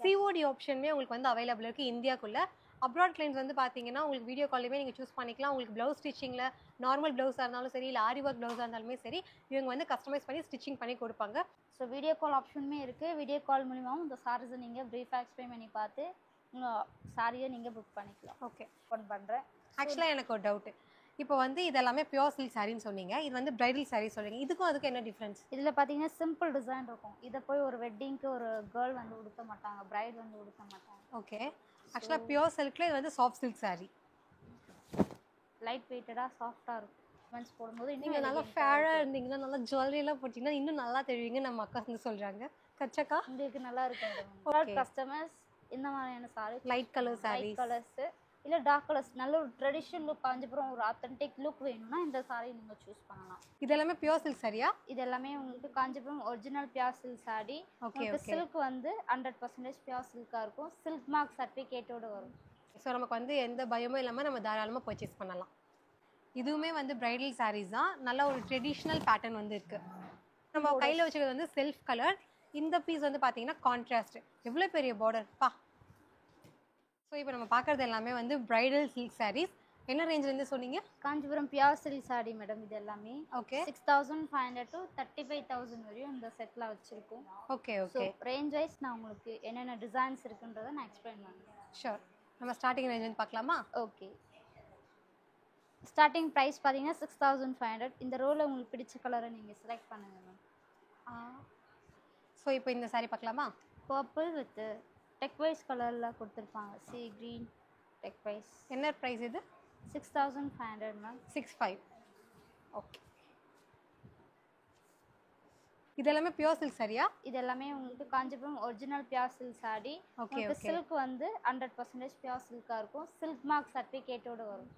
COD ஆப்ஷனுமே உங்களுக்கு வந்து available இருக்குது இந்தியாக்குள்ளே. அப்ராட் கிளைண்ட்ஸ் வந்து பார்த்தீங்கன்னா உங்களுக்கு வீடியோ கால்லையுமே நீங்கள் சூஸ் பண்ணிக்கலாம். உங்களுக்கு ப்ளவுஸ் ஸ்டிச்சிங்கில் நார்மல் ப்ளவுஸாக இருந்தாலும் சரி, இல்லை ஆரி ஒர்க் ப்ளவுஸாக இருந்தாலுமே சரி, இவங்க வந்து கஸ்டமைஸ் பண்ணி ஸ்டிச்சிங் பண்ணி கொடுப்பாங்க. ஸோ வீடியோ கால் ஆப்ஷனுமே இருக்குது. வீடியோ கால் மூலிமாவும் இந்த சாரீஸை நீங்கள் ப்ரீஃபாக எக்ஸ்பிளைன் பண்ணி பார்த்து உங்கள் சாரியை நீங்கள் புக் பண்ணிக்கலாம். ஓகே, பண்ணுறேன். ஆக்சுவலாக எனக்கு ஒரு டவுட்டு. இப்போ வந்து இதெல்லாமே பியோர் சில்க் சாரின்னு சொன்னீங்க, இது வந்து பிரைடல் சாரீ சொல்றீங்க. இதுக்கும் அதுக்கு என்ன டிஃப்ரென்ஸ்? இதில் பார்த்தீங்கன்னா சிம்பிள் டிசைன் இருக்கும். இதை போய் ஒரு வெட்டிங்க்கு ஒரு கேர்ள் வந்து உடுத்த மாட்டாங்க, பிரைட் வந்து உடுத்த மாட்டாங்க. ஓகே, ஆக்சுவலாக பியோர் சில்க்ல இது வந்து சாஃப்ட் சில்க் சாரீ. லைட் வெயிட்டடாக சாஃப்டாக இருக்கும். மென்ஸ் போடும்போது நீங்கள் நல்லா ஃபேராக இருந்தீங்கன்னா, நல்லா ஜுவல்லரிலாம் போட்டிங்கன்னா இன்னும் நல்லா தெரிவிங்க. நம்ம அக்கா வந்து சொல்கிறாங்க. கச்சக்கா உங்களுக்கு நல்லா இருக்கும். கஸ்டமர்ஸ் இந்த மாதிரியான sorry, light colour sari, light colours இல்லை டார்க் கலர்ஸ், நல்ல ஒரு ட்ரெடிஷ்னல் லுக், காஞ்சிபுரம் ஒரு ஆத்தென்டிக் லுக் வேணும்னா இந்த சாரீ நீங்கள் சூஸ் பண்ணலாம். இது எல்லாமே பியோர் சில்க் சாரியா? இது எல்லாமே உங்களுக்கு Kanchipuram original pure silk sorry. Okay, silk வந்து 100% பியோர் சில்காக இருக்கும். சில்க் மார்க் சர்டிஃபிகேட்டோடு வரும். ஸோ நமக்கு வந்து எந்த பயமும் இல்லாமல் நம்ம தாராளமாக பர்ச்சேஸ் பண்ணலாம். இதுவுமே வந்து பிரைடல் சாரீஸ் தான். நல்ல ஒரு ட்ரெடிஷ்னல் பேட்டர்ன் வந்து இருக்குது. நம்ம கையில் வச்சுக்கிறது வந்து செல்ஃப் கலர். இந்த பீஸ் வந்து பார்த்தீங்கன்னா கான்ட்ராஸ்ட். எவ்வளோ பெரிய பார்டர் பா! ஸோ இப்போ நம்ம பார்க்குறது எல்லாமே வந்து பிரைடல் சில்க் சாரீஸ். என்ன ரேஞ்சிலேருந்து சொன்னீங்க? Kanchipuram pure silk sorry madam. இது எல்லாமே ஓகே, 6500 to 35,000 வரையும் இந்த செட்டில் வச்சுருக்கோம். Okay okay. ரேஞ்ச் வைஸ் நான் உங்களுக்கு என்னென்ன டிசைன்ஸ் இருக்குன்றதை நான் எக்ஸ்பிளைன் பண்ணுறேன். ஷோர். நம்ம ஸ்டார்டிங் ரேஞ்ச் வந்து பார்க்கலாமா? ஓகே, ஸ்டார்டிங் ப்ரைஸ் பார்த்தீங்கன்னா 6500. இந்த ரோவில் உங்களுக்கு பிடிச்ச கலரை நீங்கள் செலக்ட் பண்ணுங்கள் மேம். ஸோ இப்போ இந்த சாரீ பார்க்கலாமா? பர்பிள் வித் டெக்வைஸ் கலரில் கொடுத்துருப்பாங்க. சி க்ரீன் டெக்வைஸ். என்ன ப்ரைஸ் இது? 6500 மேம். 65. ஓகே. இது எல்லாமே பியோர் சில்க் சாரியா? இது எல்லாமே உங்களுக்கு Kanchipuram original pure silk sorry. Okay okay. Silk வந்து 100% பியோர் சில்காக இருக்கும். சில்க் மார்க் சர்டிஃபிகேட்டோடு வரும்.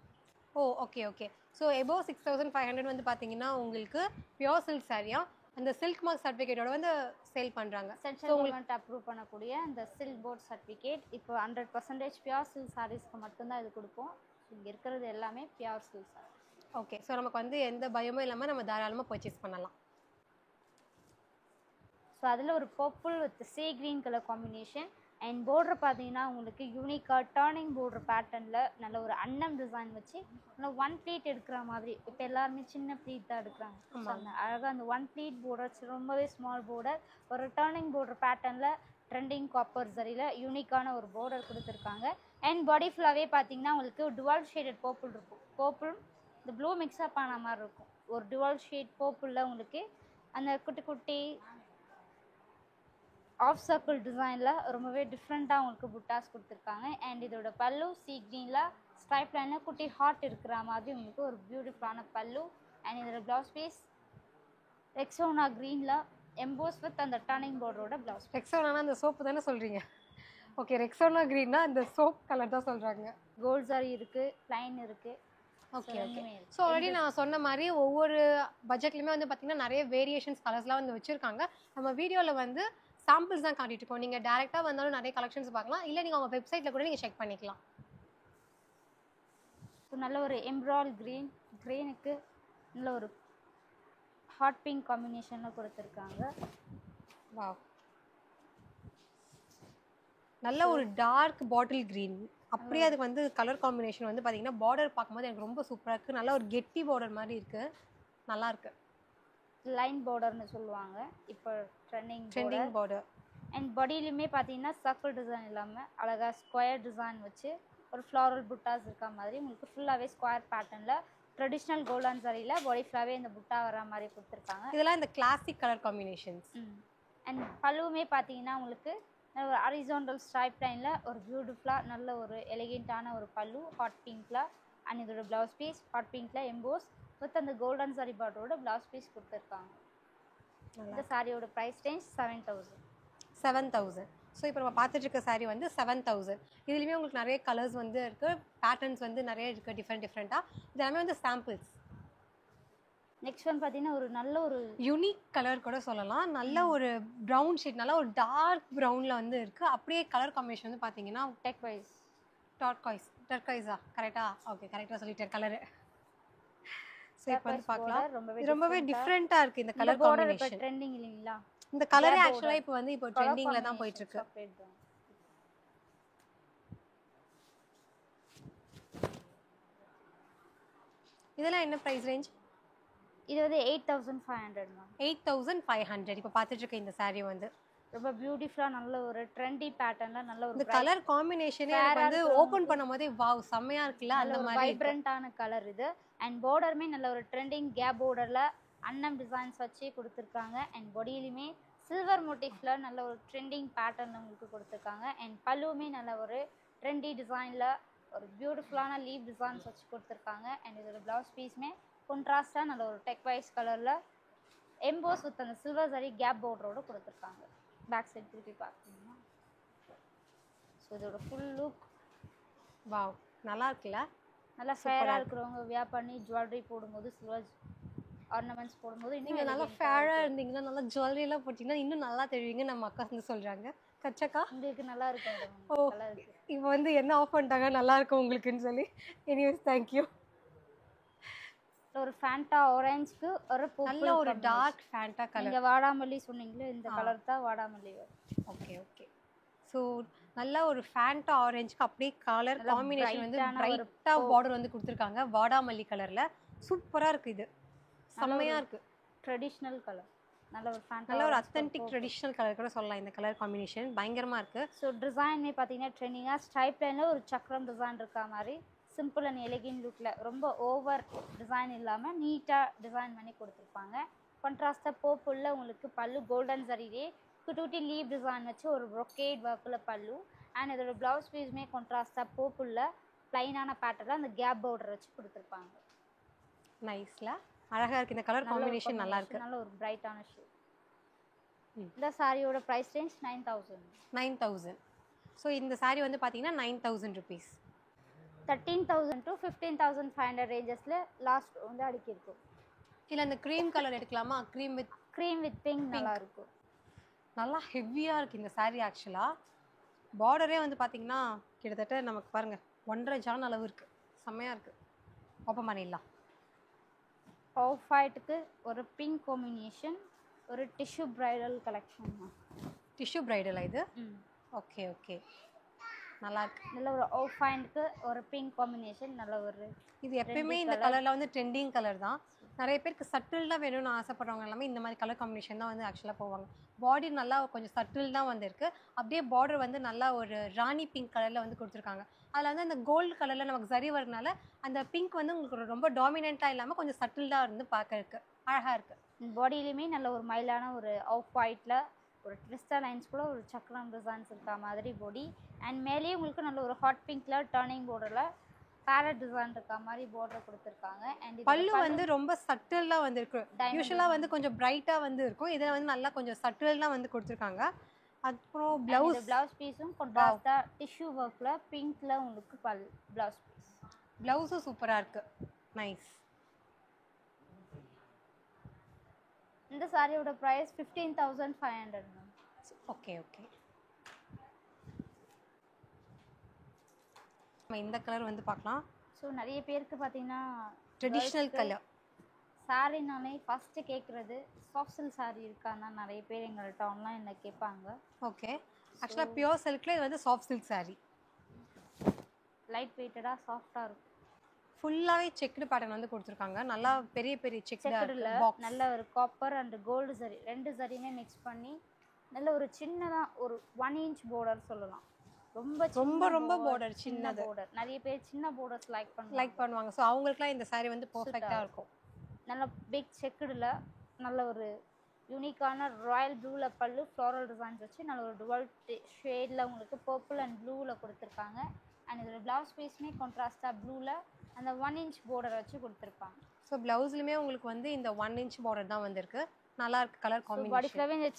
ஓ ஓகே ஓகே. ஸோ எபோவ் 6500 வந்து பார்த்தீங்கன்னா உங்களுக்கு பியோர் சில்க் சாரியா, அந்த சில்க் மார்க் சர்டிஃபிகேட்டோட வந்து சேல் பண்ணுறாங்க. சென்ட்ரல் கவர்மெண்ட் அப்ரூவ் பண்ணக்கூடிய இந்த சில்க் போர்ட் சர்டிஃபிகேட். இப்போ 100% பியோர் சில்க் சாரீஸ்க்கு மட்டும்தான் இது கொடுப்போம். இங்கே இருக்கிறது எல்லாமே pure silk sorry. Okay, so நமக்கு வந்து எந்த பயமும் இல்லாமல் நம்ம தாராளமாக பர்ச்சேஸ் பண்ணலாம். ஸோ அதில் ஒரு purple with sea green colour combination. And border பார்த்தீங்கன்னா உங்களுக்கு யூனிக்காக டர்னிங் பார்டர் பேட்டர்னில் நல்ல ஒரு அன்னம் டிசைன் வச்சு நல்லா ஒன் ப்ளீட் எடுக்கிற மாதிரி. இப்போ எல்லாருமே சின்ன ப்ளீட் தான் எடுக்கிறாங்க. அந்த அழகாக அந்த ஒன் ப்ளீட் பார்டர், ரொம்பவே ஸ்மால் பார்டர், ஒரு டர்னிங் பார்டர் பேட்டர்னில் ட்ரெண்டிங் காப்பர் சரியில் யூனிக்கான ஒரு பார்டர் கொடுத்துருக்காங்க. அண்ட் பாடி ஃபுல்லாகவே பார்த்தீங்கன்னா உங்களுக்கு டுவல் ஷேடட் பர்பிள் இருக்கும். பர்பிள் இந்த ப்ளூ மிக்ஸ்அப் ஆன மாதிரி இருக்கும். ஒரு டுவல் ஷேட் பர்பிளில் உங்களுக்கு அந்த குட்டி குட்டி ஆஃப் சர்க்கிள் டிசைனில் ரொம்பவே டிஃப்ரெண்ட்டாக உங்களுக்கு புட்டாஸ் கொடுத்துருக்காங்க. அண்ட் இதோட பல்லு சி க்ரீனில் ஸ்ட்ரைப் லைனில் குட்டி ஹார்ட் இருக்கிற மாதிரி உங்களுக்கு ஒரு பியூட்டிஃபுல்லான பல்லு. அண்ட் இதோட ப்ளவுஸ் பீஸ் ரெக்ஸோனா க்ரீனில் எம்போஸ் வித் அந்த டர்னிங் பார்டரோட ப்ளவுஸ். ரெக்ஸோனா அந்த சோப்பு தானே சொல்கிறீங்க? ஓகே, ரெக்ஸோனா க்ரீன்னா அந்த சோப் கலர் தான் சொல்கிறாங்க. கோல்ட் சாரி இருக்குது, ப்ளைன் இருக்குது. Okay okay. ஸோ ஆல்ரெடி நான் சொன்ன மாதிரி ஒவ்வொரு பட்ஜெட்லையுமே வந்து பார்த்தீங்கன்னா நிறைய வேரியேஷன்ஸ் கலர்ஸ்லாம் வந்து வச்சுருக்காங்க. நம்ம வீடியோவில் வந்து சாம்பிள்ஸ் தான் காட்டிட்டு இருக்கோம். நீங்கள் டேரெக்டாக வந்தாலும் நிறைய கலெக்ஷன்ஸ் பார்க்கலாம், இல்லை நீங்கள் உங்கள் வெப்சைட்டில் கூட நீங்கள் செக் பண்ணிக்கலாம். ஸோ நல்ல ஒரு எம்ப்ராய்டரி க்ரீனுக்கு நல்ல ஒரு ஹாட் பிங்க் காம்பினேஷனில் கொடுத்துருக்காங்க. வாவ், நல்ல ஒரு டார்க் பாட்டில் க்ரீன். அப்படியே அதுக்கு வந்து கலர் காம்பினேஷன் வந்து பார்த்தீங்கன்னா பார்டர் பார்க்கும்போது எனக்கு ரொம்ப சூப்பராக இருக்குது. நல்ல ஒரு கெட்டி பார்டர் மாதிரி இருக்குது, நல்லாயிருக்கு. லைன் பார்டர்னு சொல்லுவாங்க இப்போ ட்ரெண்டிங் பார்டர். அண்ட் பாடியிலுமே பார்த்தீங்கன்னா சர்க்கிள் டிசைன் இல்லாமல் அழகாக ஸ்கொயர் டிசைன் வச்சு ஒரு ஃப்ளாரல் புட்டாஸ் இருக்க மாதிரி உங்களுக்கு ஃபுல்லாகவே ஸ்கொயர் பேட்டர்னில் ட்ரெடிஷ்னல் கோல்டன் சாரியில் பாடி ஃபுல்லாகவே இந்த புட்டா வர மாதிரி கொடுத்துருக்காங்க. இதெல்லாம் இந்த கிளாசிக் கலர் காம்பினேஷன்ஸ். அண்ட் பல்லுவுமே பார்த்தீங்கன்னா உங்களுக்கு ஒரு ஹாரிசான்டல் ஸ்ட்ரைப் லைனில் ஒரு பியூட்டிஃபுல்லாக நல்ல ஒரு எலிகென்ட்டான ஒரு பல்லு ஹாட் பிங்க்கில். அண்ட் இதோட ப்ளவுஸ் பீஸ் ஹாட் பிங்க்கில் எம்போஸ் வித் அந்த கோல்டன் சாரி பார்டரோட ப்ளவுஸ் பீஸ் கொடுத்துருக்காங்க. இந்த சாரியோட ப்ரைஸ் ரேஞ்ச் 7000. ஸோ இப்போ நம்ம பார்த்துட்டு இருக்க சாரி வந்து 7000. இதுலேயுமே உங்களுக்கு நிறைய கலர்ஸ் வந்து இருக்குது, பேட்டர்ன்ஸ் வந்து நிறைய இருக்குது டிஃப்ரெண்ட்டாக. இது எல்லாமே வந்து சாம்பிள்ஸ். நெக்ஸ்ட் ஒன் பார்த்தீங்கன்னா ஒரு நல்ல ஒரு யூனிக் கலர் கூட சொல்லலாம். நல்ல ஒரு ப்ரௌன் ஷேட், நல்ல ஒரு டார்க் ப்ரௌனில் வந்து இருக்குது. அப்படியே கலர் காம்பினேஷன் வந்து பார்த்தீங்கன்னா டர்காய்ஸா கரெக்டா? ஓகே, கரெக்டாக சொல்லிட்டேன் கலரு. ஸோ இப்போ வந்து பார்க்கலாம், ரொம்பவே டிஃப்ரெண்ட்டாக இருக்குது இந்த கலர் காம்பினேஷன். ட்ரெண்டிங் இல்லைங்களா? இந்த கலரே ஆக்சுவலாக இப்போ வந்து ட்ரெண்டிங்கில் தான் போயிட்டுருக்கு. இதெல்லாம் என்ன ப்ரைஸ் ரேஞ்ச்? இது வந்து 8500 மேம். 8500. இப்போ பார்த்துட்டு இருக்க இந்த saree வந்து ரொம்ப பியூட்டிஃபுல்லாக நல்ல ஒரு ட்ரெண்டி பேட்டர்னில் நல்ல ஒரு இந்த கலர் காம்பினேஷனே எனக்கு வந்து ஓப்பன் பண்ணும்போதே வாவ் செம்மையா இருக்குல்ல, அந்த மாதிரி வைப்ரண்டான கலர் இது. அண்ட் பார்டருமே நல்ல ஒரு ட்ரெண்டிங் கேப் பார்டரில் அன்னம் டிசைன்ஸ் வச்சு கொடுத்துருக்காங்க. அண்ட் பாடியிலுமே சில்வர் மோட்டிஃபில் நல்ல ஒரு ட்ரெண்டிங் பேட்டர்ன் உங்களுக்கு கொடுத்துருக்காங்க. அண்ட் பல்லுவுமே நல்ல ஒரு ட்ரெண்டி டிசைனில் ஒரு பியூட்டிஃபுல்லான லீவ் டிசைன்ஸ் வச்சு கொடுத்துருக்காங்க. அண்ட் இதோட ப்ளவுஸ் பீஸுமே கான்ட்ராஸ்டாக நல்ல ஒரு டெக் வைஸ் கலரில் எம்போஸ் வித் அந்த சில்வர் சரி கேப் பார்டரோடு கொடுத்துருக்காங்க. பேக் சைட் திருப்பி பார்த்தீங்கன்னா ஸோ இதோட ஃபுல் லுக் வாவ் நல்லா இருக்குல்ல. நல்லா ஃபேராக இருக்கிறவங்க வியா பண்ணி ஜுவல்லரி போடும்போது சில்வர் ஆர்னமெண்ட்ஸ் போடும்போது நீங்கள் நல்லா ஃபேராக இருந்தீங்கன்னா நல்லா ஜுவல்லரிலாம் போட்டிங்கன்னா இன்னும் நல்லா தெரியுங்க. நம்ம அக்கா வந்து சொல்கிறாங்க. கச்சக்கா உங்களுக்கு நல்லா இருக்கும். ஓ இப்போ வந்து என்ன ஆஃப் பண்ணிட்டாங்க நல்லா இருக்கும் உங்களுக்குன்னு சொல்லி. Anyways thank you. ஒரு ஃபேண்டா ஆரஞ்சுக்கு ஒரு நல்ல ஒரு டார்க் ஃபேண்டா கலர். நீங்கள் வாடாமல்லி சொன்னீங்களே இந்த கலர் தான் வாடாமல்லி வரும். Okay okay. ஸோ நல்ல ஒரு ஃபேண்டா ஆரஞ்சுக்கு அப்படியே கலர் காம்பினேஷன் வந்து பிரைட்டாக பார்டர் வந்து கொடுத்துருக்காங்க வாடாமல்லி கலரில். சூப்பராக இருக்குது. இது செம்மையாக இருக்குது. ட்ரெடிஷ்னல் கலர் நல்ல ஒரு ஃபேண்டா நல்ல ஒரு அத்தன்டிக் ட்ரெடிஷ்னல் கலர் கூட சொல்லலாம். இந்த கலர் காம்பினேஷன் பயங்கரமாக இருக்குது. ஸோ டிசைன்மே பார்த்தீங்கன்னா ட்ரெண்டிங்காக ஸ்டைப் லைனில் ஒரு சக்கரம் டிசைன் இருக்கா மாதிரி சிம்பிள் அண்ட் எலிகன் லுக்கில் ரொம்ப ஓவர் டிசைன் இல்லாமல் நீட்டாக டிசைன் பண்ணி கொடுத்துருப்பாங்க. கான்ட்ராஸ்டாக போப்புள்ள உங்களுக்கு பல்லு கோல்டன் சரிலே குட்டி லீவ் டிசைன் வச்சு ஒரு ப்ரொக்கேட் ஒர்க்கில் பல்லு. அண்ட் இதோட ப்ளவுஸ் பீஸுமே கான்ட்ராஸ்டாக போப்புள்ள ப்ளைனான பேட்டர்னில் அந்த கேப் பார்டர் வச்சு கொடுத்துருப்பாங்க. நைஸில் அழகாக இருக்குது. இந்த கலர் காம்பினேஷன் நல்லா இருக்குது. நல்ல ஒரு பிரைட்டான ஷேட். இந்த சாரியோட ப்ரைஸ் ரேஞ்ச் 9000. 9000. ஸோ இந்த சாரீ வந்து பார்த்தீங்கன்னா 9000 rupees. 13,000 to 15,500 ரேஞ்சஸில் லாஸ்ட் வந்து அடிக்கிருக்கும். இல்லை இந்த க்ரீம் கலர் எடுக்கலாமா? க்ரீம் வித் பிங்க் நல்லா இருக்கும். நல்லா ஹெவியாக இருக்குது இந்த சாரீ. ஆக்சுவலாக பார்டரே வந்து பார்த்தீங்கன்னா கிட்டத்தட்ட நமக்கு பாருங்கள் 1.5 ஜான் அளவு இருக்குது. செம்மையாக இருக்குது. ஓப்பன் பண்ணிடலாம். ஆஃப் ஒயிட்டுக்கு ஒரு பிங்க் காம்பினேஷன் ஒரு டிஷ்யூ பிரைடல் கலெக்ஷன். டிஷ்யூ பிரைடலா இது? ஓகே ஓகே நல்லா இருக்கு. நல்ல ஒரு ஆஃப் ஒயிட்டுக்கு ஒரு பிங்க் காம்பினேஷன் நல்ல ஒரு இது எப்பயுமே இந்த கலரில் வந்து ட்ரெண்டிங் கலர் தான். நிறைய பேருக்கு சட்டில் தான் வேணும்னு ஆசைப்படுறவங்க எல்லாமே இந்த மாதிரி கலர் காம்பினேஷன் தான் வந்து ஆக்சுவலாக போவாங்க. பாடி நல்லா கொஞ்சம் சட்டில் தான் வந்திருக்கு. அப்படியே பார்டர் வந்து நல்லா ஒரு ராணி பிங்க் கலரில் வந்து கொடுத்துருக்காங்க. அதில் வந்து அந்த கோல்டு கலரில் நமக்கு சரி வரனால அந்த பிங்க் வந்து உங்களுக்கு ரொம்ப டாமினண்ட்டாக இல்லாமல் கொஞ்சம் சட்டில்டாக இருந்து பார்க்கறதுக்கு அழகாக இருக்குது. பாடியிலுமே நல்ல ஒரு மைலான ஒரு ஆஃப் ஒயிட்டில் ஒரு ட்விஸ்டர் லைன்ஸ் கூட ஒரு சக்கரம் டிசைன்ஸ் இருக்கா மாதிரி பாடி. அண்ட் மேலேயே உங்களுக்கு நல்ல ஒரு ஹாட் பிங்க்கில் டர்னிங் பார்டரில் பேரட் டிசைன் இருக்கா மாதிரி பார்டர் கொடுத்துருக்காங்க. அண்ட் பல்லு வந்து ரொம்ப சட்டிலாக வந்து இருக்கு. யூஸ்வலாக வந்து கொஞ்சம் பிரைட்டாக வந்து இருக்கும். இதில் வந்து நல்லா கொஞ்சம் சட்டிலாக வந்து கொடுத்துருக்காங்க. அப்புறம் ப்ளவுஸ் பீஸும் கான்ட்ராஸ்டாக டிஷ்யூ ஒர்க்கில் பிங்க்கில் உங்களுக்கு ப்ளவுஸ் பீஸ். ப்ளவுஸும் சூப்பராக இருக்குது. நைஸ். இந்த சாரியோட ப்ரைஸ் 15,500 மேம். Okay okay. நம்ம இந்த கலர் வந்து பார்க்கலாம். ஸோ நிறைய பேருக்கு பார்த்தீங்கன்னா ட்ரெடிஷ்னல் கலர் சாரினாலே ஃபஸ்ட்டு கேட்குறது சாஃப்ட் சில்க் சாரீ இருக்கான்னா நிறைய பேர் எங்கள்கிட்ட ஆன்லைனில் கேட்பாங்க. ஓகே. ஆக்சுவலாக பியோர் சில்கில் இது வந்து சாஃப்ட் சில்க் சாரீ. லைட் வெயிட்டடாக சாஃப்டாக இருக்கும். ஃபுல்லாகவே செக்குடு பேட்டர்ன் வந்து கொடுத்துருக்காங்க. நல்லா பெரிய பெரிய செக்குடில் நல்ல ஒரு காப்பர் அண்ட் கோல்டு சரி ரெண்டு சரியுமே மிக்ஸ் பண்ணி நல்ல ஒரு சின்னதாக ஒரு 1 inch பார்டர் சொல்லலாம். ரொம்ப ரொம்ப ரொம்ப பார்டர் சின்ன பார்டர். நிறைய பேர் சின்ன பார்டர்ஸ் லைக் பண்ணுவாங்க. ஸோ அவங்களுக்குலாம் இந்த சாரீ வந்து பர்ஃபெக்டாக இருக்கும். நல்ல பிக் செக்குடில் நல்ல ஒரு யூனிக்கான ராயல் ப்ளூவில் பல்லு ஃப்ளாரல் டிசைன்ஸ் வச்சு நல்ல ஒரு டுவல் ஷேடில் உங்களுக்கு பர்பிள் அண்ட் ப்ளூவில் கொடுத்துருக்காங்க. அண்ட் இதோட ப்ளவுஸ் பீஸுமே கான்ட்ராஸ்டாக ப்ளூவில் அந்த 1 inch பார்டர் வச்சு கொடுத்துருப்பாங்க. ஸோ ப்ளவுஸ்லையுமே உங்களுக்கு வந்து இந்த 1 inch பார்டர் தான் வந்திருக்கு. நல்லா இருக்கு கலர் காம்பினேஷன். பாடி ஃபுல்லாகவே இந்த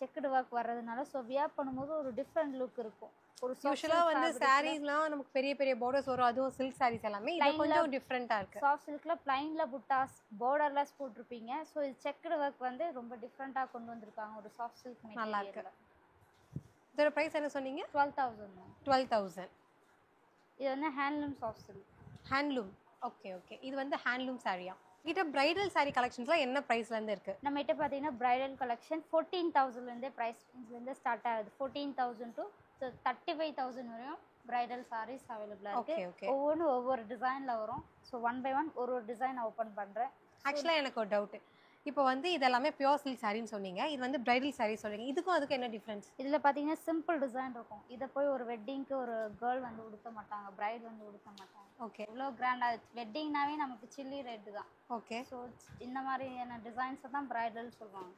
செக்குடு ஒர்க் வர்றதுனால ஸோ வியர் பண்ணும்போது ஒரு டிஃப்ரெண்ட் லுக் இருக்கும். ஒரு யூஷுவலாக வந்து சாரீஸ்லாம் நமக்கு பெரிய பெரிய பார்டர்ஸ் வரும். அதுவும் சில்க் சாரீஸ் எல்லாமே இது கொஞ்சம் டிஃப்ரெண்ட்டாக இருக்குது. சாஃப்ட் சில்கில் ப்ளைனில் புட்டாஸ் பார்டர்லெஸ் போட்டிருப்பீங்க. ஸோ இது செக்குடு ஒர்க் வந்து ரொம்ப டிஃப்ரெண்ட்டாக கொண்டு வந்திருக்காங்க. ஒரு சாஃப்ட் சில்க் நல்லா இருக்கு. இதோட ப்ரைஸ் என்ன சொன்னீங்க? 12,000. 12,000. இது வந்து handloom soft silk. Handloom. Okay okay. இது வந்து ஹேண்ட்லூம் சாரியா? கிட்ட பிரைடல் சாரி கலெக்ஷன்ஸ்லாம் என்ன ப்ரைஸ்லேருந்து இருக்குது? நம்ம கிட்ட பார்த்தீங்கன்னா பிரைடல் கலெக்ஷன் 14,000லேருந்தே ப்ரைஸ் ரேஞ்ச்லேருந்து ஸ்டார்ட் ஆகுது. 14,000 to 35,000 வரையும் பிரைடல் சாரீஸ் அவைலபிளாக ஓகே இருக்குது. ஓகே. ஒவ்வொன்றும் ஒவ்வொரு டிசைனில் வரும். ஸோ ஒன் பை ஒன் ஒரு டிசைன் ஓப்பன் பண்ணுறேன். ஆக்சுவலாக எனக்கு ஒரு டவுட்டு. இப்போ வந்து இதெல்லாமே பியோர் சில்க் சாரின்னு சொன்னீங்க, இது வந்து பிரைடல் சாரி சொல்றீங்க, இதுக்கும் அதுக்கும் என்ன டிஃப்ரென்ஸ்? இதில் பார்த்தீங்கன்னா சிம்பிள் டிசைன் இருக்கும். இதை போய் ஒரு வெட்டிங்க்கு ஒரு கேர்ள் வந்து உடுத்த மாட்டாங்க, பிரைட் வந்து உடுத்த மாட்டாங்க. ஓகே இவ்வளோ கிராண்டாக வெட்டிங்னாவே நமக்கு சில்லி ரேட்டு தான். ஓகே. ஸோ இந்த மாதிரியான டிசைன்ஸை தான் பிரைடல் சொல்லுவாங்க.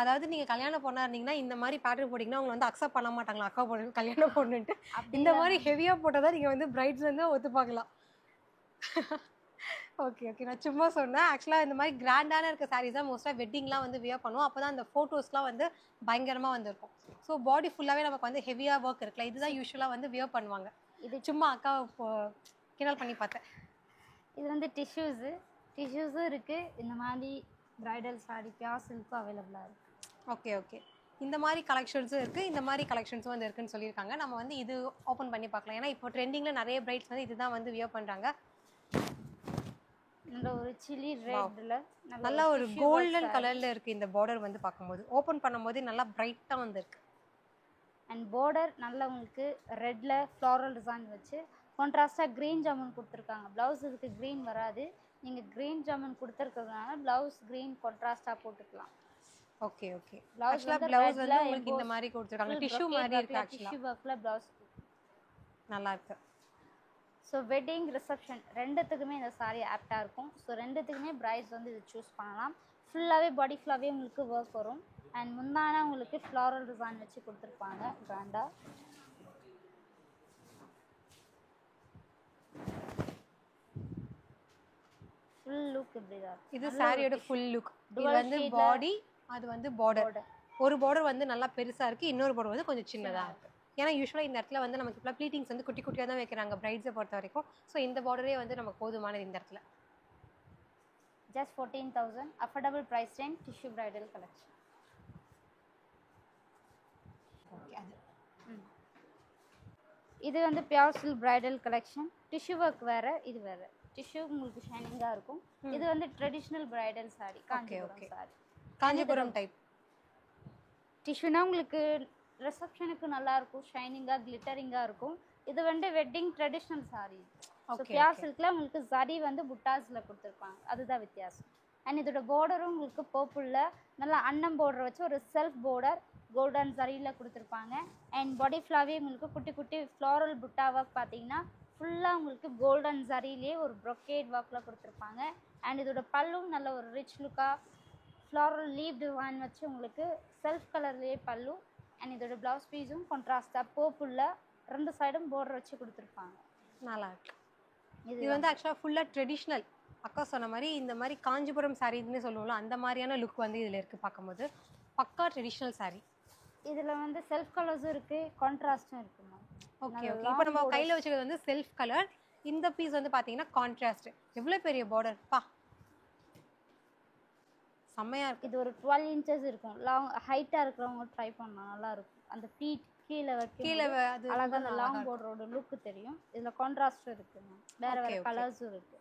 அதாவது நீங்கள் கல்யாண பொண்ணாக இருந்தீங்கன்னா இந்த மாதிரி பேட்டர்ன் போட்டிங்கன்னா உங்களை வந்து அக்செப்ட் பண்ண மாட்டாங்களா, அக்கா பொண்ணு கல்யாண பொண்ணுன்ட்டு? இந்த மாதிரி ஹெவியாக போட்டால் தான் நீங்கள் வந்து பிரைட்ஸ் வந்து ஒத்துப்பாக்கலாம். ஓகே ஓகே, நான் சும்மா சொன்னேன். ஆக்சுவலாக இந்த மாதிரி கிராண்டான இருக்க சாரீஸ் தான் மோஸ்ட்டாக வெட்டிங்லாம் வந்து வியர் பண்ணுவோம். அப்போ தான் அந்த ஃபோட்டோஸ்லாம் வந்து பயங்கரமாக வந்துருக்கும். ஸோ பாடி ஃபுல்லாகவே நமக்கு வந்து ஹெவியாக ஒர்க் இருக்குல்ல, இதுதான் யூஸ்வலாக வந்து வியர் பண்ணுவாங்க. இது சும்மா அக்காவை கிண்டல் பண்ணி பார்த்தேன். இது வந்து டிஷ்யூஸும் இருக்குது. இந்த மாதிரி பிரைடல் சாரி பியோர் சில்க்கும் அவைலபிளாக இருக்குது. Okay okay. இந்த மாதிரி கலெக்ஷன்ஸும் இருக்குது, இந்த மாதிரி கலெக்ஷன்ஸும் வந்து இருக்குன்னு சொல்லியிருக்காங்க. நம்ம வந்து இது ஓப்பன் பண்ணி பார்க்கலாம். ஏன்னா இப்போ ட்ரெண்டிங்கில் நிறைய பிரைட்ஸ் வந்து இதுதான் வந்து வியர் பண்ணுறாங்க. நல்ல ஒரு சில்லி ரெட்ல நல்ல ஒரு கோல்டன் கலரில் இருக்குது இந்த பார்டர் வந்து பார்க்கும்போது. ஓப்பன் பண்ணும்போது நல்லா பிரைட்டாக வந்து இருக்கு. அண்ட் பார்டர் நல்லா உங்களுக்கு ரெட்டில் ஃப்ளாரல் டிசைன் வச்சு கான்ட்ராஸ்டாக க்ரீன் ஜாமுன் கொடுத்துருக்காங்க. ப்ளவுஸ் இதுக்கு க்ரீன் வராது. நீங்கள் க்ரீன் ஜாமுன் கொடுத்துருக்கிறதுனால ப்ளவுஸ் க்ரீன் கான்ட்ராஸ்டாக போட்டுக்கலாம். Okay okay. ப்ளவுஸ் வந்து உங்களுக்கு இந்த மாதிரி கொடுத்துருக்காங்க, டிஷ்யூ மாதிரி இருக்கு. ஆக்சுவலாக டிஷ்யூ ஒர்க்கில் ப்ளவுஸ் நல்லா இருக்கு. ஸோ வெட்டிங் ரிசப்ஷன் ரெண்டுத்துக்குமே இந்த சாரீ ஆப்டாக இருக்கும். ஸோ ரெண்டுத்துக்குமே பிரைட்ஸ் வந்து இது சூஸ் பண்ணலாம். ஃபுல்லாகவே பாடி ஃபுல்லாகவே உங்களுக்கு ஒர்க் வரும். அண்ட் முந்தானா உங்களுக்கு ஃப்ளாரல் டிசைன் வச்சு கொடுத்துருப்பாங்க கிராண்டாக. ஃபுல் லுக் இப்படி தான். இது சாரியோட ஃபுல் லுக். இது வந்து பாடி, அது வந்து பார்டர். ஒரு பார்டர் வந்து நல்லா பெருசாக இருக்குது, இன்னொரு பார்டர் வந்து கொஞ்சம் சின்னதாக இருக்குது. ஏன்னா யூஸ்வலாக இந்த இடத்துல வந்து நமக்கு இப்போ ப்ளீட்டிங்ஸ் வந்து குட்டி குட்டியாக தான் வைக்கிறாங்க பிரைட்ஸை பொறுத்த வரைக்கும். ஸோ இந்த பார்டரே வந்து நமக்கு போதுமானது இந்த இடத்துல. Just 14,000 affordable price range tissue bridal collection. Okay. அது இது வந்து pure silk bridal collection. Tissue work வேறு, இது வேறு. டிஷ்யூ உங்களுக்கு ஷைனிங்காக இருக்கும். இது வந்து traditional bridal sari, Kanchipuram sari, Kanchipuram type. டிஷ்யூனா உங்களுக்கு ரிசப்ஷனுக்கு நல்லா இருக்கும், ஷைனிங்காக கிளிட்டரிங்காக இருக்கும். இது வந்து wedding traditional sari. So pure சில்கில் உங்களுக்கு சரி வந்து புட்டாஸில் கொடுத்துருப்பாங்க, அதுதான் வித்தியாசம். அண்ட் இதோட பார்டரும் உங்களுக்கு பர்பிளில் நல்லா அன்னம் பார்டர் வச்சு ஒரு செல்ஃப் பார்டர் கோல்டன் சரியில் கொடுத்துருப்பாங்க. அண்ட் பாடி ஃபுல்லாகவே உங்களுக்கு குட்டி குட்டி ஃப்ளாரல் புட்டா ஒர்க் பார்த்தீங்கன்னா ஃபுல்லாக உங்களுக்கு கோல்டன் சரியிலே ஒரு ப்ரொக்கேட் ஒர்க்கில் கொடுத்துருப்பாங்க. அண்ட் இதோட பல்லும் நல்ல ஒரு ரிச் லுக்காக ஃப்ளாரல் லீவ் டிசைன் வச்சு உங்களுக்கு செல்ஃப் கலர்லேயே பல்லு. அண்ட் இதோட ப்ளவுஸ் பீஸும் கான்ட்ராஸ்டாக பர்பிளில் ரெண்டு சைடும் பார்டர் வச்சு கொடுத்துருப்பாங்க. நல்லா இருக்கு. இது வந்து ஆக்சுவலாக ஃபுல்லாக ட்ரெடிஷ்னல். அக்கா சொன்ன மாதிரி இந்த மாதிரி காஞ்சிபுரம் சாரீன்னு சொல்லுவோம்ல, அந்த மாதிரியான லுக் வந்து இதில் இருக்குது. பார்க்கும்போது பக்கா ட்ரெடிஷ்னல் சாரீ. இதில் வந்து செல்ஃப் கலர்ஸும் இருக்குது, கான்ட்ராஸ்டும் இருக்குமா. Okay okay. இப்போ நம்ம கையில் வச்சுக்கிறது வந்து செல்ஃப் கலர். இந்த பீஸ் வந்து பார்த்தீங்கன்னா கான்ட்ராஸ்ட். எவ்வளோ பெரிய பார்டர் பா, செம்மையாக இருக்குது. இது ஒரு 12 inches இருக்கும். லாங் ஹைட்டாக இருக்கிறவங்க ட்ரை பண்ணலாம், நல்லாயிருக்கும். அந்த ஃபீட் கீழே அது அழகாக அந்த லாங் பார்டரோட லுக்கு தெரியும். இதில் கான்ட்ராஸ்டும் இருக்குங்க, வேறு வேறு கலர்ஸும் இருக்குது.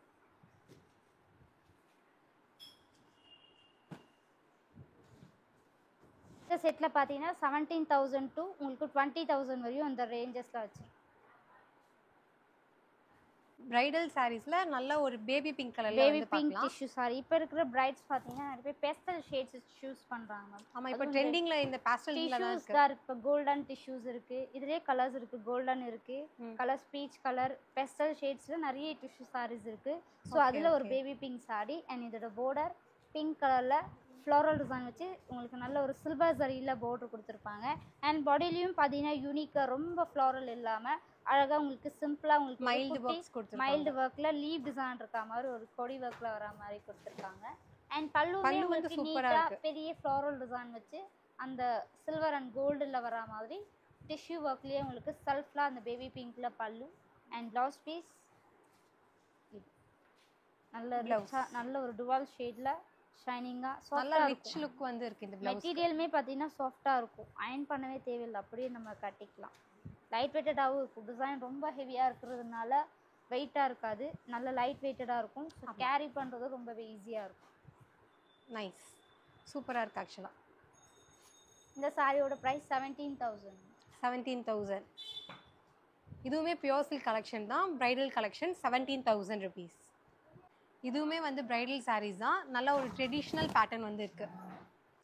இந்த செட்டில் பார்த்தீங்கன்னா 17,000 to உங்களுக்கு 20,000 வரையும் அந்த ரேஞ்சஸில் வச்சுருக்கோம். பிரைடல் சாரீஸ்ல நல்ல ஒரு பேபி பிங்க் கலர்ல பேபி பிங்க் டிஷ்யூ சாரி. இப்போ இருக்கிற பிரைட்ஸ் பார்த்தீங்கன்னா நிறைய பேர் பேஸ்டல் ஷேட்ஸ் சூஸ் பண்ணுறாங்க. ஆமா, இப்போ ட்ரெண்டிங்ல இந்த பேஸ்டல் டிஷ்யூஸ் தான் இருக்கு. இப்போ கோல்டன் டிஷ்யூஸ் இருக்கு, இதுலயே கலர்ஸ் இருக்கு. கோல்டன் இருக்கு, கலர்ஸ் பீச் கலர், பேஸ்டல் ஷேட்ஸ்ல நிறைய டிஷ்யூ சாரீஸ் இருக்கு. ஸோ அதுல ஒரு பேபி பிங்க் சாரி. அண்ட் இதோட பார்டர் பிங்க் கலர்ல ஃப்ளோரல் டிசைன் வச்சு உங்களுக்கு நல்ல ஒரு சில்வர் சரியில் பார்டர் கொடுத்துருப்பாங்க. அண்ட் பாடியிலையும் பார்த்தீங்கன்னா யூனிக்காக ரொம்ப ஃப்ளோரல் இல்லாமல் அழகாக உங்களுக்கு சிம்பிளாக உங்களுக்கு மைல்டு ஒர்க்கில் லீவ் டிசைன் இருக்கா மாதிரி ஒரு கொடி ஒர்க்கில் வர மாதிரி கொடுத்துருக்காங்க. அண்ட் பல்லுமே உங்களுக்கு நீட்டாக பெரிய ஃப்ளோரல் டிசைன் வச்சு அந்த சில்வர் அண்ட் கோல்டில் வர மாதிரி டிஷ்யூ ஒர்க்லேயே உங்களுக்கு செல்ஃப்லாம் அந்த பேபி பிங்க்கில் பல்லு. அண்ட் ப்ளவுஸ் பீஸ் நல்ல ஒரு டுவால் ஷேடில் ஷைனிங்காக சாஃப்டாக ரிச் லுக் வந்து இருக்கு. இந்த மெட்டீரியலுமே பார்த்தீங்கன்னா சாஃப்டாக இருக்கும், அயன் பண்ணவே தேவையில்லை, அப்படியே நம்ம கட்டிக்கலாம். லைட் வெயிட்டடாகவும் இருக்கும். டிசைன் ரொம்ப ஹெவியாக இருக்கிறதுனால வெயிட்டாக இருக்காது, நல்ல லைட் வெயிட்டடாக இருக்கும். ஸோ கேரி பண்ணுறது ரொம்பவே ஈஸியாக இருக்கும். நைஸ், சூப்பராக இருக்குது. ஆக்சுவலாக இந்த சாரியோட ப்ரைஸ் 17,000. இதுவுமே பியோர் சில்க் கலெக்ஷன் தான், பிரைடல் கலெக்ஷன் 17,000 rupees. இதுவுமே வந்து பிரைடல் sarees தான், நல்ல ஒரு ட்ரெடிஷ்னல் பேட்டர்ன் வந்து இருக்கு.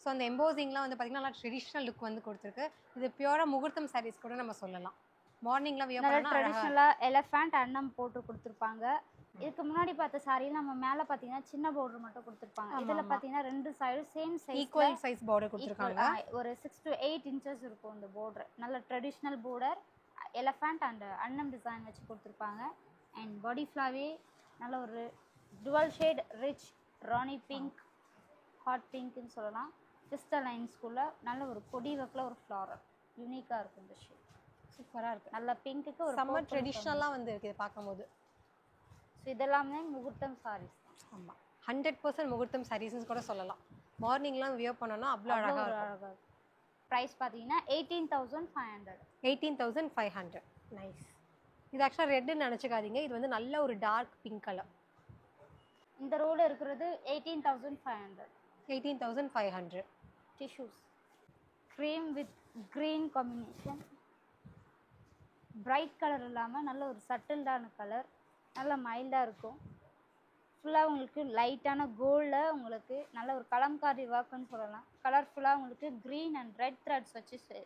ஸோ அந்த எம்போசிங்லாம் வந்து பார்த்தீங்கன்னா நல்லா ட்ரெடிஷ்னல் லுக் வந்து கொடுத்துருக்கு. இது பியூராக முகூர்த்தம் sarees கூட நம்ம சொல்லலாம். மார்னிங்லாம் வியர் நல்லா பண்ணா அழகா ட்ரெடிஷ்னலாக எலஃபேண்ட் அன்னம் போட்டு கொடுத்துருப்பாங்க. இதுக்கு முன்னாடி பார்த்த சாரியில் நம்ம மேலே பார்த்தீங்கன்னா சின்ன பார்டர் மட்டும் கொடுத்துருப்பாங்க. இதில் பார்த்தீங்கன்னா ரெண்டு சைடும் same size equal size border கொடுத்துருக்காங்க. ஒரு 6 to 8 inches இருக்கும் இந்த பார்டர். நல்ல ட்ரெடிஷ்னல் பார்டர் எலஃபேண்ட் அண்ட் அன்னம் டிசைன் வச்சு கொடுத்துருப்பாங்க. அண்ட் பாடி ஃப்ளாவே நல்ல ஒரு டுவல் ஷேட் ரிச் ராணி பிங்க், ஹாட் பிங்க்னு சொல்லலாம். பிஸ்டல் லைன்ஸ்குள்ளே நல்ல ஒரு கொடி ஒர்க்கில் ஒரு ஃப்ளாரல் யூனிக்காக இருக்கும் இந்த ஷேட். சூப்பராக இருக்கு. நல்ல பிங்க்குக்கு ஒரு சம்மர் ட்ரெடிஷ்னலாக வந்து இருக்குது இது பார்க்கும்போது. ஸோ இதெல்லாமே முகூர்த்தம் சாரீஸ். ஆமாம், 100% முகூர்த்தம் சாரீஸ்னு கூட சொல்லலாம். மார்னிங்லாம் வியர் பண்ணோன்னா அவ்வளோ அழகாக இருக்கும். ப்ரைஸ் பார்த்தீங்கன்னா 18,500. 18,500. நைஸ். இது ஆக்சுவலாக ரெட்டுன்னு நினச்சிக்காதீங்க, இது வந்து நல்ல ஒரு டார்க் பிங்க் கலர். இந்த ரோல் இருக்கிறது 18,500. 18,500. Tissues cream with green combination. Bright colour இல்லாமல் நல்ல ஒரு சட்டில்டான கலர், நல்ல மைல்டாக இருக்கும். ஃபுல்லாக உங்களுக்கு லைட்டான கோல்டில் உங்களுக்கு நல்ல ஒரு கலம்காரி ஒர்க்குன்னு சொல்லலாம். கலர்ஃபுல்லாக உங்களுக்கு க்ரீன் அண்ட் ரெட் த்ரெட்ஸ் வச்சு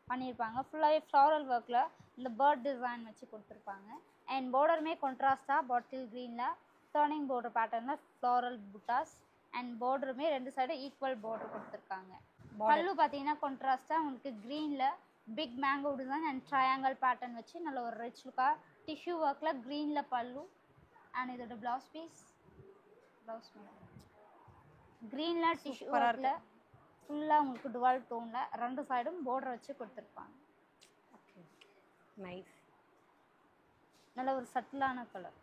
பண்ணியிருப்பாங்க. ஃபுல்லாகவே ஃப்ளாரல் ஒர்க்கில் இந்த பேர்ட் டிசைன் வச்சு கொடுத்துருப்பாங்க. அண்ட் பார்டருமே கான்ட்ராஸ்டாக பாட்டில் க்ரீனில் டர்னிங் பார்டர் பேட்டர்னில் ஃப்ளாரல் புட்டாஸ் அண்ட் பார்டருமே ரெண்டு சைடும் ஈக்குவல் பார்டர் கொடுத்துருக்காங்க. பல்லு பார்த்தீங்கன்னா கான்ட்ராஸ்டாக உங்களுக்கு க்ரீனில் big mango design and triangle pattern வச்சு நல்ல ஒரு ரிச் லுக்காக டிஷ்யூ ஒர்க்கில் க்ரீனில் பல்லு. அண்ட் இதோட ப்ளவுஸ் பீஸ் க்ரீனில் டிஷ்யூ ஒர்க்கில் ஃபுல்லாக உங்களுக்கு டுவல் டோனில் ரெண்டு சைடும் பார்டர் வச்சு கொடுத்துருப்பாங்க. நைஸ். நல்ல ஒரு சட்டிலான கலர்.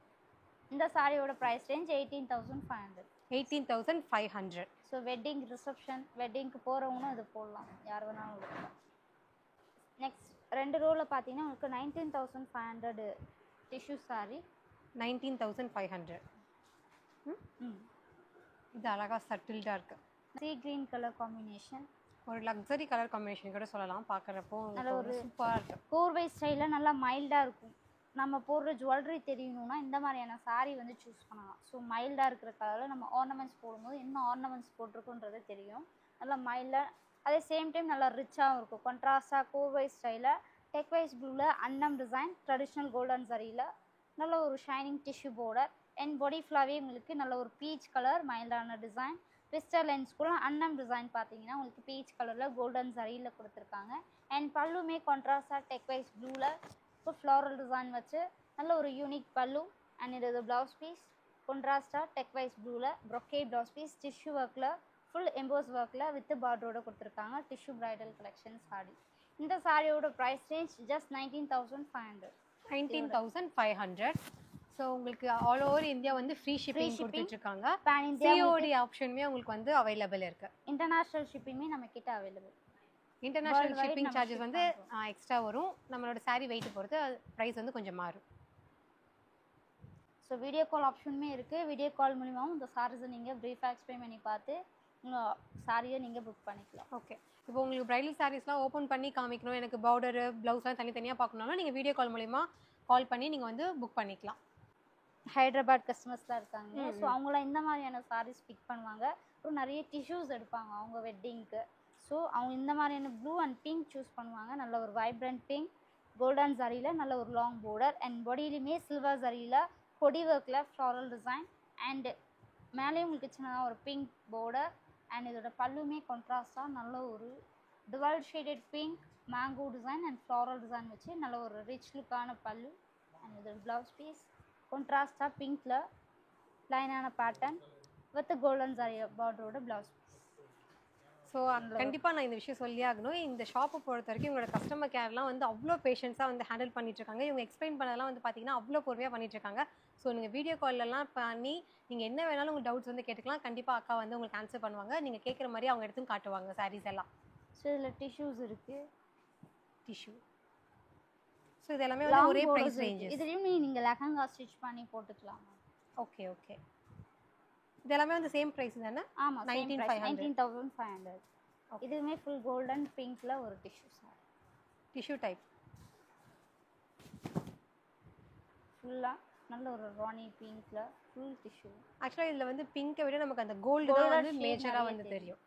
இந்த சாரியோட price range 18,500. 18,500. So wedding reception வெட்டிங்க்கு போகிறவங்களும் இது போடலாம், யார் வேணாலும் எடுக்கலாம். நெக்ஸ்ட் ரெண்டு ரோவில் பார்த்தீங்கன்னா உங்களுக்கு 19,500 டிஷ்யூ சாரி. 19,500. இது அழகாக சட்டில்டாக இருக்கு. சீ க்ரீன் கலர் காம்பினேஷன், ஒரு லக்ஸரி கலர் காம்பினேஷன் கூட சொல்லலாம். பார்க்குறப்போ நல்ல ஒரு சூப்பராக இருக்கு. கோர்வை ஸ்டைலில் நல்லா மைல்டாக இருக்கும். நம்ம போடுற ஜுவல்லரி தெரியணும்னா இந்த மாதிரியான சாரீ வந்து சூஸ் பண்ணலாம். ஸோ மைல்டாக இருக்கிற கலரில் நம்ம ஆர்னமெண்ட்ஸ் போடும்போது இன்னும் ஆர்னமெண்ட்ஸ் போட்டிருக்குன்றது தெரியும். நல்லா மைல்டாக, அதே சேம் டைம் நல்லா ரிச்சாகவும் இருக்கும். கான்ட்ராஸ்டாக கோர்வை ஸ்டைலில் டெக் வைஸ் ப்ளூவில் அன்னம் டிசைன் ட்ரெடிஷ்னல் கோல்டன் சரியில் நல்ல ஒரு shining tissue border and body ஃப்ளாவே உங்களுக்கு நல்ல ஒரு பீச் கலர் மைல்டான டிசைன். பிஸ்டல் லென்ஸ்குள்ள அன்னம் டிசைன் பார்த்தீங்கன்னா உங்களுக்கு பீச் கலரில் கோல்டன் சரியில் கொடுத்துருக்காங்க. அண்ட் பல்லுமே கான்ட்ராஸ்டாக டெக் வைஸ் ப்ளூவில் இப்போ ஃப்ளாரல் டிசைன் வச்சு நல்ல ஒரு யூனிக் பல்லு. அண்ட் இது ப்ளவுஸ் பீஸ் கான்ட்ராஸ்டாக டெக் வைஸ் ப்ளூவில் ப்ரொக்கே ப்ளவுஸ் பீஸ் டிஷ்யூ ஒர்க்கில் ஃபுல் எம்போஸ் ஒர்க்கில் வித் பார்டரோட கொடுத்துருக்காங்க. Tissue bridal collection sorry. இந்த சாரியோட ப்ரைஸ் ரேஞ்ச் ஜஸ்ட் 19,500. 19,500. ஸோ உங்களுக்கு ஆல் ஓவர் இந்தியா வந்து ஃப்ரீ ஷிப்பிங் கொடுத்துட்ருக்காங்க. பேன் இந்தியா சிஓடி ஆப்ஷனுமே உங்களுக்கு வந்து அவைலபிள் இருக்கு. இன்டர்நேஷ்னல் ஷிப்பிங்குமே நம்ம கிட்ட அவைலபிள். இன்டர்நேஷ்னல் ஷிப்பிங் சார்ஜஸ் வந்து எக்ஸ்ட்ரா வரும். நம்மளோட சாரீ வெயிட் பொறுத்து ப்ரைஸ் வந்து கொஞ்சம் மாறும். ஸோ வீடியோ கால் ஆப்ஷனுமே இருக்குது. வீடியோ கால் மூலிமாவும் இந்த சாரீஸை நீங்கள் ப்ரீஃபாக எக்ஸ்பிளைன் பண்ணி பார்த்து உங்கள் சாரியை நீங்கள் புக் பண்ணிக்கலாம். ஓகே, இப்போ உங்களுக்கு பிரைடல் சாரீஸ்லாம் ஓப்பன் பண்ணி காமிக்கணும், எனக்கு பார்டரு ப்ளவுஸ்லாம் தனித்தனியாக பார்க்கணும்னா நீங்கள் வீடியோ கால் மூலிமா கால் பண்ணி நீங்கள் வந்து புக் பண்ணிக்கலாம். ஹைதராபாத் கஸ்டமர்ஸ்லாம் இருக்காங்க. ஸோ அவங்களாம் இந்த மாதிரியான சாரீஸ் பிக் பண்ணுவாங்க. அப்புறம் நிறைய டிஷ்யூஸ் எடுப்பாங்க அவங்க வெட்டிங்க்கு. ஸோ அவங்க இந்த மாதிரியான ப்ளூ அண்ட் பிங்க் சூஸ் பண்ணுவாங்க. நல்ல ஒரு வைப்ரண்ட் பிங்க் கோல்டன் சரியில் நல்ல ஒரு லாங் பார்டர் அண்ட் பாடியிலுமே சில்வர் சரியில் கொடி ஒர்க்கில் ஃப்ளாரல் டிசைன் அண்ட் மேலேயும் உங்களுக்கு சின்னதாக ஒரு பிங்க் பார்டர். அண்ட் இதோட பல்லுமே கான்ட்ராஸ்டாக நல்ல ஒரு dual shaded pink mango design and floral design வச்சு நல்ல ஒரு ரிச் லுக்கான பல்லு. அண்ட் இதோட ப்ளவுஸ் பீஸ் கான்ட்ராஸ்டாக பிங்க்கில் லைனான பேட்டர்ன் வித் கோல்டன் சாரி பார்டரோட ப்ளவுஸ் பீஸ். ஸோ கண்டிப்பாக நான் இந்த விஷயம் சொல்லி ஆகணும். இந்த ஷாப்பை பொறுத்த வரைக்கும் இவங்களோட கஸ்டமர் கேர்லாம் வந்து அவ்வளோ பேஷன்ஸாக வந்து ஹேண்டில் பண்ணிட்டுருக்காங்க. இவங்க எக்ஸ்பிளைன் பண்ணதெல்லாம் வந்து பார்த்தீங்கன்னா அவ்வளோ பொறுமையாக பண்ணிட்டுருக்காங்க. ஸோ நீங்கள் வீடியோ கால்லலாம் பண்ணி நீங்கள் என்ன வேணாலும் உங்கள் டவுட்ஸ் வந்து கேட்டுக்கலாம். கண்டிப்பாக அக்கா வந்து உங்களுக்கு ஆன்சர் பண்ணுவாங்க. நீங்கள் கேட்குற மாதிரி அவங்க எடுத்து காட்டுவாங்க சாரீஸ் எல்லாம். ஸோ இதில் டிஷ்யூஸ் இருக்குது. டிஷ்யூ ஸோ இது எல்லாமே வந்து ஒரே ப்ரைஸ் ரேஞ்ச். இதுலேயும் நீங்கள் லெஹங்கா ஸ்டிச் பண்ணி போட்டுக்கலாம். ஓகே ஓகே, இது எல்லாமே வந்து சேம் ப்ரைஸ் தானே? ஆமாம், 19,500. இதுவுமே ஃபுல் கோல்டன் பிங்க்கில் ஒரு டிஷ்யூ சாரி. Tissue type. ஃபுல்லாக நல்ல ஒரு ராணி பிங்க்ல ஃபுல் டிஷ்யூ. ஆக்சுவலாக இதில் வந்து பிங்கை விட நமக்கு அந்த கோல்டு தான் வந்து மேஜராக வந்து தெரியும்.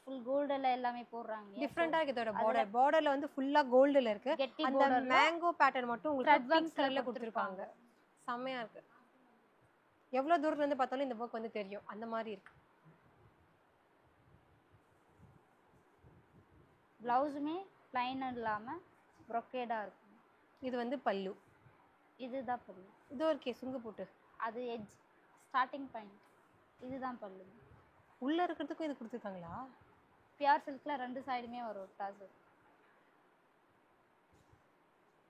ஃபுல் கோல்டில் எல்லாமே போடுறாங்க. டிஃப்ரெண்டாக இருக்குது இதோட பார்டரில் வந்து ஃபுல்லாக கோல்டில் இருக்கு. கெட்டி அந்த மேங்கோ பேட்டர்ன் மட்டும் உங்களுக்கு பிங்க் கலரில் கொடுத்துருப்பாங்க. செம்மையாக இருக்கு. எவ்வளோ தூரத்துல இருந்து பார்த்தாலும் இந்த ஒர்க் வந்து தெரியும். அந்த மாதிரி இருக்கு. ப்ளவுஸுமே பிளைன் இல்லாமல் ப்ரொக்கேடாக இருக்கும். இது வந்து பல்லு. இதுதான் பல்லு. இது ஒரு சுங்கு போட்டு அது எட்ஜ் ஸ்டார்டிங் பாயிண்ட். இதுதான் பல்லு. உள்ளே இருக்கிறதுக்கும் இது கொடுத்துருக்காங்களா? பியூர் சில்கில் 2 சைடுமே வரும் டாசல்.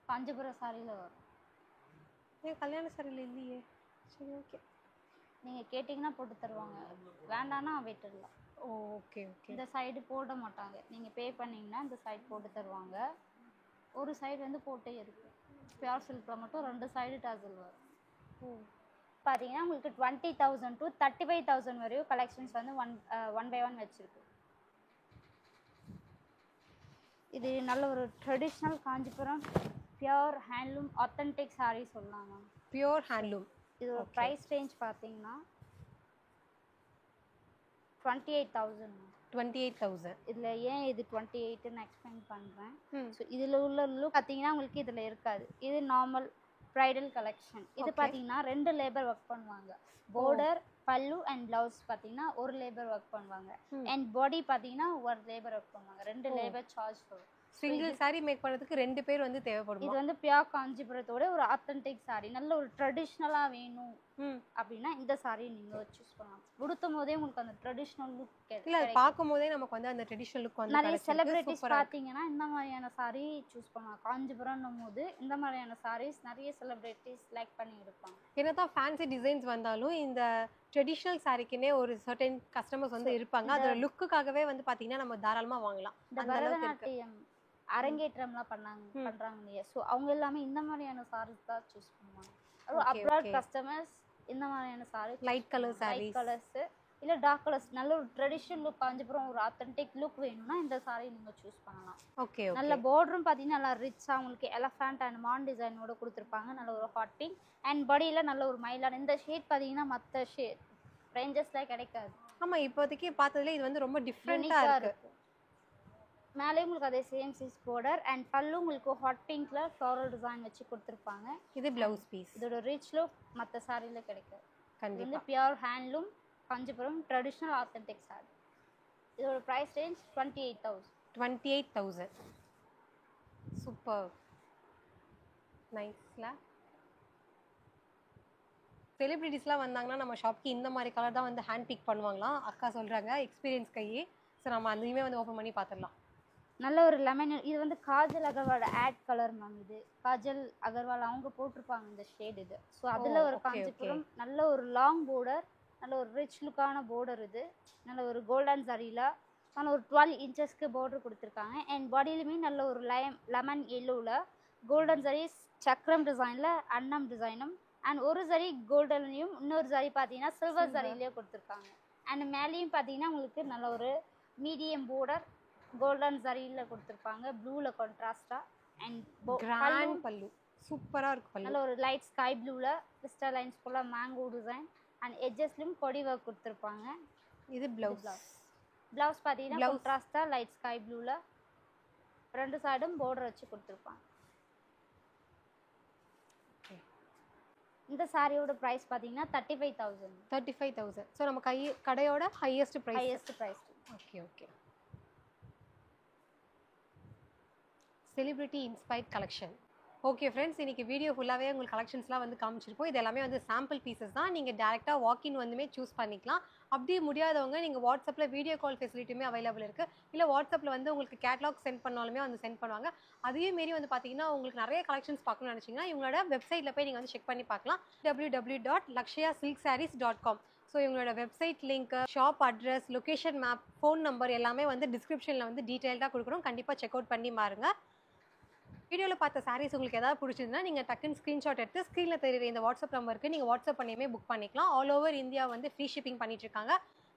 காஞ்சிபுரம் சாரியில் வரும். ஏன் கல்யாண சாரியில் இல்லையே? சரி ஓகே. நீங்கள் கேட்டிங்கன்னா போட்டு தருவாங்க, வேண்டான்னா விட்டுடலாம். Okay okay. இந்த சைடு போட மாட்டாங்க. நீங்கள் பே பண்ணிங்கன்னா இந்த சைடு போட்டு தருவாங்க. ஒரு சைடு வந்து போட்டே இருக்கு. பியூர் சில்கில் மட்டும் 2 சைடு டாசல் வரும். பார்த்தீங்கன்னா உங்களுக்கு 20,000 to 35,000 வரையும் கலெக்ஷன்ஸ் வந்து ஒன் பை ஒன் வச்சுருக்கு. இது நல்ல ஒரு traditional Kanchipuram pure handloom authentic sari சொல்லலாம் மேம். Pure handloom. இதோட ப்ரைஸ் ரேஞ்ச் பார்த்தீங்கன்னா 28,000. 28,000. இதில் ஏன் இது 28ன்னு எக்ஸ்பிளைன் பண்ணுறேன். ஸோ இதில் உள்ள லுக் பார்த்தீங்கன்னா உங்களுக்கு இதில் இருக்காது. இது நார்மல் ப்ரைடல் கலெக்ஷன். இது பார்த்தீங்கன்னா 2 லேபர் ஒர்க் பண்ணுவாங்க. பார்டர், பல்லு அண்ட் ப்ளவுஸ் பார்த்தீங்கன்னா ஒரு லேபர் ஒர்க் பண்ணுவாங்க. அண்ட் பாடி பார்த்தீங்கன்னா ஒரு லேபர் ஒர்க் பண்ணுவாங்க. 2 லேபர் சார்ஜ் வரும். சிங்கிள் சாரி மேக் பண்ணுறதுக்கு 2 பேர் வந்து தேவைப்படும். இது வந்து பியூர் காஞ்சிபுரத்தோட ஒரு ஆத்தென்டிக் சாரி. நல்ல ஒரு ட்ரெடிஷ்னலாக வேணும் அப்படின்னா இந்த சாரி நீங்கள் சூஸ் பண்ணலாம். உடுத்தும் போதே உங்களுக்கு அந்த ட்ரெடிஷ்னல் லுக் இல்லை, பார்க்கும் போதே நமக்கு வந்து அந்த ட்ரெடிஷ்னல் லுக் வந்து நிறைய செலிபிரிட்டிஸ் பார்த்தீங்கன்னா இந்த மாதிரியான சாரி சூஸ் பண்ணுவாங்க. காஞ்சிபுரம்னும் போது இந்த மாதிரியான சாரீஸ் நிறைய செலிபிரிட்டிஸ் லைக் பண்ணி எடுப்பாங்க. என்னதான் ஃபேன்சி டிசைன்ஸ் வந்தாலும் இந்த ட்ரெடிஷ்னல் சாரிக்குன்னே ஒரு சர்டன் கஸ்டமர்ஸ் வந்து இருப்பாங்க. அதோட லுக்குக்காகவே வந்து பார்த்தீங்கன்னா நம்ம தாராளமாக வாங்கலாம். இந்த பரதநாட்டியம் அரங்கேற்றம்லாம் பண்றாங்க இல்லையா, ஸோ அவங்க எல்லாமே இந்த மாதிரியான சாரீஸ் தான் சூஸ் பண்ணுவாங்க. அப்ராட் கஸ்டமர்ஸ் இந்த மாதிரியான sarees, light colour sarees, light colours இல்லை டார்க் கலர்ஸ், நல்ல ஒரு ட்ரெடிஷனல் லுக் காஞ்சிபுரம் ஒரு ஆத்தென்டிக் லுக் வேணும்னா இந்த சாரீ நீங்கள் சூஸ் பண்ணலாம். ஓகே. நல்ல பார்டரும் பார்த்தீங்கன்னா நல்லா ரிச்சாக உங்களுக்கு எலஃபண்ட் அண்ட் மான் டிசைனோட கொடுத்துருப்பாங்க. நல்ல ஒரு ஹாட் பிங்க் அண்ட் பாடியில் நல்ல ஒரு மயிலான இந்த ஷேட் பார்த்தீங்கன்னா மற்ற ஷேட் ரேஞ்சஸில் கிடைக்காது. ஆமாம், இப்போதைக்கு பார்த்ததுல இது வந்து ரொம்ப டிஃப்ரெண்ட்டாக இருக்கு. மேலே உங்களுக்கு அதே சேம் சைஸ் பார்டர் அண்ட் பல்லு உங்களுக்கு ஹாட் பிங்க்ல ஃப்ளோரல் டிசைன் வச்சு கொடுத்துருப்பாங்க. இது ப்ளவுஸ் பீஸ். இதோட ரிச் லுக் மற்ற சாரியில் கிடைக்காது. கண்டிப்பாக வந்து pure handloom Kanchipuram traditional authentic sorry. இதோட ப்ரைஸ் ரேஞ்ச் 28,000. 28,000. சூப்பர் நைஸ்ல. செலிபிரிட்டிஸ்லாம் வந்தாங்கன்னா நம்ம ஷாப்க்கு இந்த மாதிரி கலர் தான் வந்து ஹேண்ட் பிக் பண்ணுவாங்களாம். அக்கா சொல்கிறாங்க எக்ஸ்பீரியன்ஸ் கையே. ஸோ நம்ம அதையுமே வந்து ஓப்பன் பண்ணி பார்த்துடலாம். நல்ல ஒரு லெமன். இது வந்து Kajal Agarwal ad colour ma'am. இது காஜல் அகர்வால் அவங்க போட்டிருப்பாங்க இந்த ஷேட். இது ஸோ அதில் ஒரு காஞ்சிபுரம் நல்ல ஒரு லாங் பார்டர், நல்ல ஒரு ரிச் லுக்கான பார்டர். இது நல்ல ஒரு கோல்டன் சரியில் நல்ல ஒரு 12 இன்ச்சஸ்க்கு பார்டர் கொடுத்துருக்காங்க. அண்ட் பாடியிலுமே நல்ல ஒரு லெமன் எல்லோவில் கோல்டன் சரி சக்கரம் டிசைனில் அன்னம் டிசைனும் அண்ட் ஒரு சரி கோல்டன்லையும் இன்னொரு சரி பார்த்தீங்கன்னா சில்வர் சரியிலேயே கொடுத்துருக்காங்க. அண்ட் மேலேயும் பார்த்தீங்கன்னா உங்களுக்கு நல்ல ஒரு மீடியம் பார்டர் கோல்டன் சரியில் கொடுத்துருப்பாங்க ப்ளூவில் கான்ட்ராஸ்டாக. அண்ட் கிராண்ட் பல்லு சூப்பராக இருக்கு. பல்லு நல்ல ஒரு லைட் ஸ்கை ப்ளூவில் கிறிஸ்டல் லைன்ஸ் ஃபுல்லாக மேங்கோ டிசைன் அண்ட் எட்ஜஸ்லையும் கொடி ஒர்க் கொடுத்துருப்பாங்க. இது ப்ளவுஸ். ப்ளவுஸ் பார்த்தீங்கன்னா கான்ட்ராஸ்டாக லைட் ஸ்கை ப்ளூவில் 2 சைடும் பார்டர் வச்சு கொடுத்துருப்பாங்க. இந்த சாரியோட ப்ரைஸ் பார்த்தீங்கன்னா 35,000. 35,000. ஸோ நம்ம கடையோட highest price. Okay okay. Celebrity inspired collection. Okay friends, இன்றைக்கி வீடியோ ஃபுல்லாகவே உங்களுக்கு கலெக்ஷன்ஸ்லாம் வந்து காமிச்சிருப்போம். இது எல்லாமே வந்து சாம்பிள் பீசஸ் தான். நீங்கள் டேரெக்டாக வாக்கின் வந்துமே சூஸ் பண்ணிக்கலாம். அப்படி முடியாதவங்க நீங்கள் வாட்ஸ்அப்பில் வீடியோ கால் ஃபெசிலிட்டியுமே அவைலபிள் இருக்குது. இல்லை வாட்ஸ்அப்பில் வந்து உங்களுக்கு கேட்லாக் சென்ட் பண்ணாலுமே வந்து சென்ட் பண்ணுவாங்க. அதே மாரி வந்து பார்த்தீங்கன்னா உங்களுக்கு நிறைய கலெக்ஷன்ஸ் பார்க்கணும்னு நினச்சிங்கன்னா இவங்களோட வெப்சைட்டில் போய் நீங்கள் வந்து செக் பண்ணி பார்க்கலாம். www.lakshayasilksarees.com. ஸோ இவங்களோட website link, shop address, location map, phone number எல்லாமே வந்து டிஸ்கிரிப்ஷனில் வந்து டீட்டெயில்டாக கொடுக்குறோம். கண்டிப்பாக செக் அவுட் பண்ணி பாருங்க. வீடியோவில் பார்த்த சாரீஸ் உங்களுக்கு ஏதாவது பிடிச்சிருந்தா நீங்கள் டக்குன்னு ஸ்க்ரீன்ஷாட் எடுத்து ஸ்க்ரீனில் தெரியுற இந்த வாட்ஸ்அப் நம்பருக்கு நீங்கள் வாட்ஸ்அப் பண்ணியுமே புக் பண்ணிக்கலாம். ஆல் ஓவர் இந்தியா வந்து ஃப்ரீ ஷிப்பிங் பண்ணிட்டு இருக்காங்க.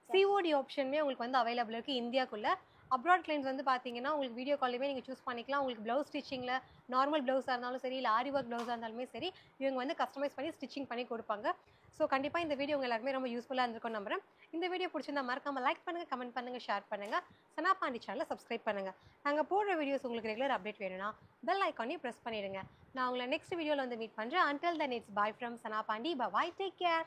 சிஓடி ஆப்ஷனுமே உங்களுக்கு வந்து அவைலபிள் இருக்குது இந்தியாக்குள்ளே. அப்ராட் கிளைண்ட்ஸ் வந்து பார்த்தீங்கன்னா உங்களுக்கு வீடியோ கால்லையுமே நீங்கள் சூஸ் பண்ணிக்கலாம். உங்களுக்கு ப்ளவுஸ் ஸ்டிச்சிங்கில் நார்மல் ப்ளவுஸாக இருந்தாலும் சரி, இல்லை ஆரி ஒர்க் ப்ளவுஸாக இருந்தாலுமே சரி, இவங்க வந்து கஸ்டமைஸ் பண்ணி ஸ்டிச்சிங் பண்ணி கொடுப்பாங்க. ஸோ கண்டிப்பாக இந்த வீடியோ உங்கள் எல்லாருமே ரொம்ப யூஸ்ஃபுல்லாக இருந்திருக்கும் நம்புறேன். இந்த வீடியோ பிடிச்சிருந்தா மறக்காம லைக் பண்ணுங்கள், கமெண்ட் பண்ணுங்கள், ஷேர் பண்ணுங்கள். சனா பாண்டி சேனலை சப்ஸ்கிரைப் பண்ணுங்கள். நாங்கள் போடுற வீடியோஸ் உங்களுக்கு ரெகுலர் அப்டேட் வேணும்னா பெல் ஐக்கானையும் ப்ரெஸ் பண்ணிடுங்க. நான் உங்களை நெக்ஸ்ட் வீடியோவில் வந்து மீட் பண்ணுறேன். Until then, it's bye from Sana Pandi. Bye bye. Take care.